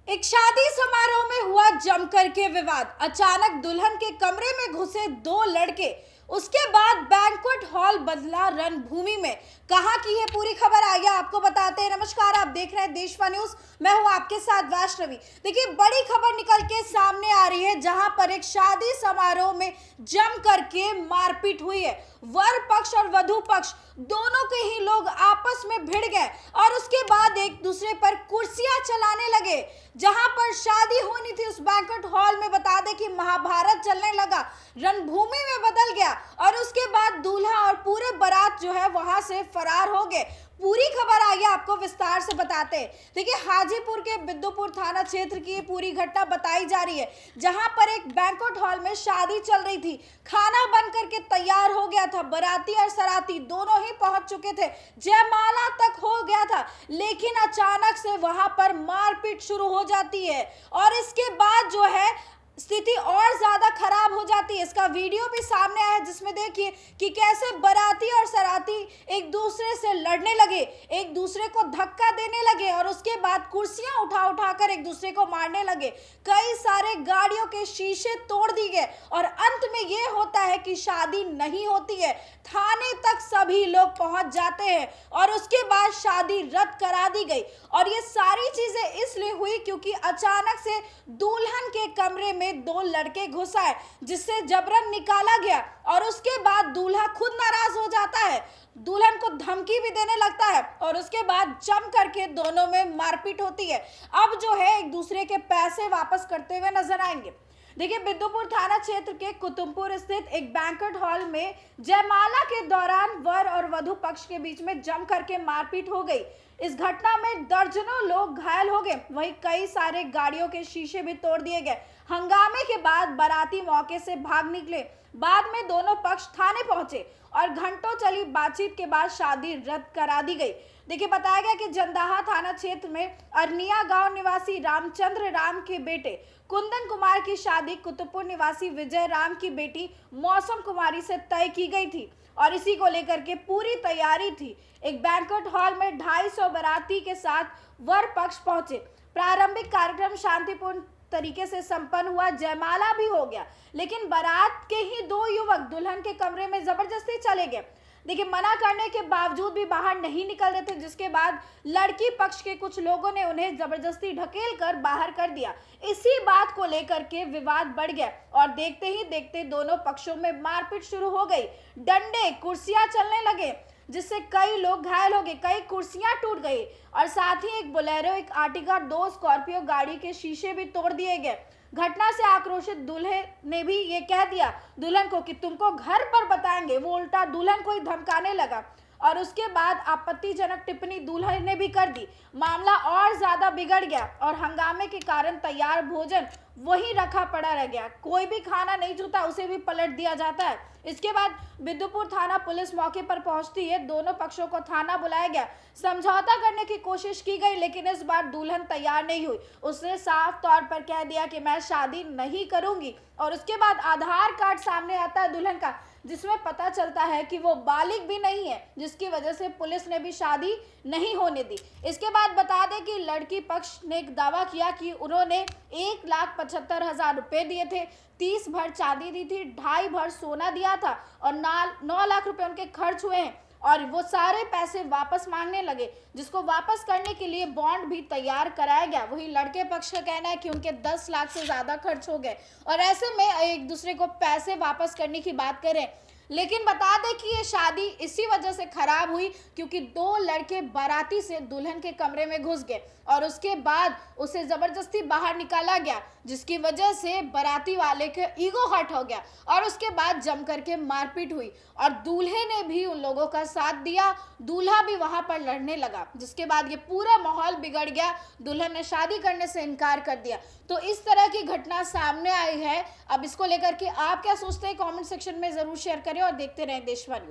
एक शादी समारोह में हुआ जमकर के विवाद। अचानक दुल्हन के कमरे में घुसे दो लड़के। उसके बाद बैंक्वेट हॉल बदला रणभूमि में। कहां की है पूरी खबर, आइए आपको बताते हैं। नमस्कार, आप देख रहे हैं देशवा न्यूज। मैं हूं आपके साथ वैष्णवी। देखिए, बड़ी खबर निकल के सामने आ रही है, जहां पर एक शादी समारोह में जम करके मारपीट हुई है। वर पक्ष और वधु पक्ष दोनों के ही लोग आपस में भिड़ गए और उसके बाद एक दूसरे पर कुर्सियां चलाने लगे। जहां पर शादी होनी थी उस बैंक्वेट हॉल में, बता दें कि महाभारत चलने लगा, रणभूमि में बदल गया और उसके बाद दूल्हा और पूरे बारात जो है वहां से फरार हो गए। पूरी खबर आइए आपको विस्तार से बताते हैं। देखिए, हाजीपुर के बिद्दुपुर थाना क्षेत्र की पूरी घटना बताई जा रही है, जहां पर एक बैंक्वेट हॉल में शादी चल रही थी। खाना बन करके तैयार हो गया था, बाराती और सराती दोनों ही पहुंच चुके थे, जयमाला तक हो गया था, लेकिन अचानक से वहां पर मारपीट शुरू हो जाती है और इसके बाद जो है स्थिति और ज्यादा खराब हो जाती है। इसका वीडियो भी सामने आया है, जिसमें देखिए कि कैसे बाराती और सराती एक दूसरे से लड़ने लगे, एक दूसरे को धक्का देने लगे और उसके बाद कुर्सियां उठा उठाकर एक दूसरे को मारने लगे। कई सारे गाड़ियों के शीशे तोड़ दिए गए और अंत में यह होता है कि शादी नहीं होती है। थाने तक सभी लोग पहुंच जाते हैं और उसके बाद शादी रद्द करा दी गई। और ये सारी चीजें इसलिए हुई क्योंकि अचानक से दुल्हन के कमरे में दो लड़के घुस आए, जिससे जबरन निकाला गया और उसके बाद दूल्हा खुद नाराज हो जाता है, दुल्हन को धमकी भी देने लगता है और उसके बाद जम करके दोनों में मारपीट होती है। अब जो है एक दूसरे के पैसे वापस करते हुए नजर आएंगे। देखिए, बिद्दुपुर थाना क्षेत्र के कुतुमपुर स्थित एक बैंक्वेट हॉल में जयमाला के दौरान वर और वधु पक्ष के बीच में जम करके मारपीट हो गई। इस घटना में दर्जनों लोग घायल हो गए, वहीं कई सारे गाड़ियों के शीशे भी तोड़ दिए गए। हंगामे के बाद बाराती मौके से भाग निकले। बाद में दोनों पक्ष थाने पहुंचे और घंटों चली बातचीत के बाद शादी रद्द करा दी गई। देखिए, बताया गया कि जंदाहा थाना क्षेत्र में अरनिया गांव निवासी रामचंद्र राम के बेटे कुंदन कुमार की शादी कुतुबपुर निवासी विजय राम की बेटी मौसम कुमारी से तय की गई थी और इसी को लेकर के पूरी तैयारी थी। एक बैंक्वेट हॉल में 250 बाराती के साथ वर पक्ष पहुंचे। प्रारंभिक कार्यक्रम शांतिपूर्ण तरीके से संपन्न हुआ, जयमाला भी हो गया, लेकिन बारात के ही दो युवक दुल्हन के कमरे में जबरदस्ती चले गए। देखिए, मना करने के बावजूद भी बाहर नहीं निकल रहे थे, जिसके बाद लड़की पक्ष के कुछ लोगों ने उन्हें जबरदस्ती ढकेल कर बाहर कर दिया। इसी बात को लेकर के विवाद बढ़ गया और देखते ही देखते दोनों पक्षों में मारपीट शुरू हो गई। डंडे, कुर्सियां चलने लगे, जिससे कई लोग घायल हो गए, कई कुर्सियां टूट गई और साथ ही एक बोलेरो, एक आर्टिगा, 2 स्कॉर्पियो गाड़ी के शीशे भी तोड़ दिए गए। घटना से आक्रोशित दूल्हे ने भी ये कह दिया दुल्हन को कि तुमको घर पर बताएंगे। वो उल्टा दुल्हन को ही धमकाने लगा और उसके बाद आपत्तिजनक टिप्पणी दूल्हे ने भी कर दी। मामला और ज्यादा बिगड़ गया और हंगामे के कारण तैयार भोजन वही रखा पड़ा रह गया। कोई भी खाना नहीं छूता, उसे भी पलट दिया जाता है। इसके बाद बिद्दुपुर थाना पुलिस मौके पर पहुंचती है। दोनों पक्षों को थाना बुलाया गया, समझौता करने की कोशिश की गई, लेकिन इस बार दुल्हन तैयार नहीं हुई। उसने साफ तौर पर कह दिया कि मैं शादी नहीं करूंगी और उसके बाद आधार कार्ड सामने आता है दुल्हन का, जिसमें पता चलता है कि वो बालिग भी नहीं है, जिसकी वजह से पुलिस ने भी शादी नहीं होने दी। इसके बाद बता दें कि लड़की पक्ष ने एक दावा किया कि उन्होंने 1,75,000 रुपए दिए थे, 30 भर चांदी दी थी, 2.5 भर सोना दिया था और 9 लाख रुपए उनके खर्च हुए हैं और वो सारे पैसे वापस मांगने लगे, जिसको वापस करने के लिए बॉन्ड भी तैयार कराया गया। वही लड़के पक्ष का कहना है कि उनके 10 लाख से ज्यादा खर्च हो गए और ऐसे में एक दूसरे को पैसे वापस करने की बात करें। लेकिन बता दें कि ये शादी इसी वजह से खराब हुई क्योंकि दो लड़के बाराती से दुल्हन के कमरे में घुस गए और उसके बाद उसे जबरदस्ती बाहर निकाला गया, जिसकी वजह से बाराती वाले के ईगो हर्ट हो गया और उसके बाद जम करके मारपीट हुई और दूल्हे ने भी उन लोगों का साथ दिया, दूल्हा भी वहां पर लड़ने लगा, जिसके बाद ये पूरा माहौल बिगड़ गया। दुल्हन ने शादी करने से इनकार कर दिया। तो इस तरह की घटना सामने आई है। अब इसको लेकर के आप क्या सोचते हैं, कमेंट सेक्शन में जरूर शेयर करें और देखते रहें देशवा न्यूज।